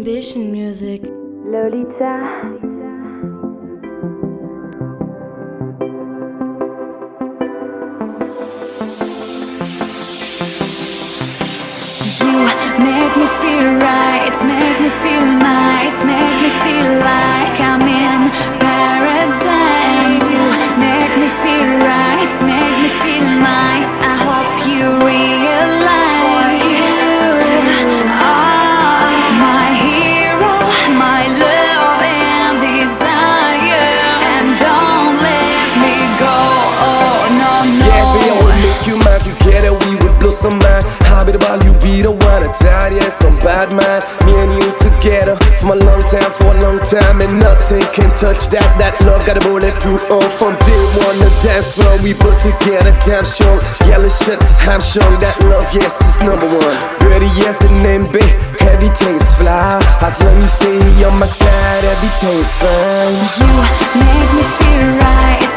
Inhibition Music. Lolita. You make me feel right, make me feel nice, make me feel like I'm in paradise. You make me feel right, make me feel nice. I hope you realize you are my hero, my love and desire. And don't let me go, oh no, no. Yeah, baby, I wanna make you mine. Together we would blow some mind. I'll be the ball, you be the one. I tired, yeah, some bad man. Me and you together for a long time, and nothing can touch that. That love got a bulletproof on. From day one to dance floor, we put together damn strong. Yellow shit, I'm sure that love, yes, is number one. Ready, yes, and then be everything's fly. As long as you stay on my side, everything's fine. You make me feel right.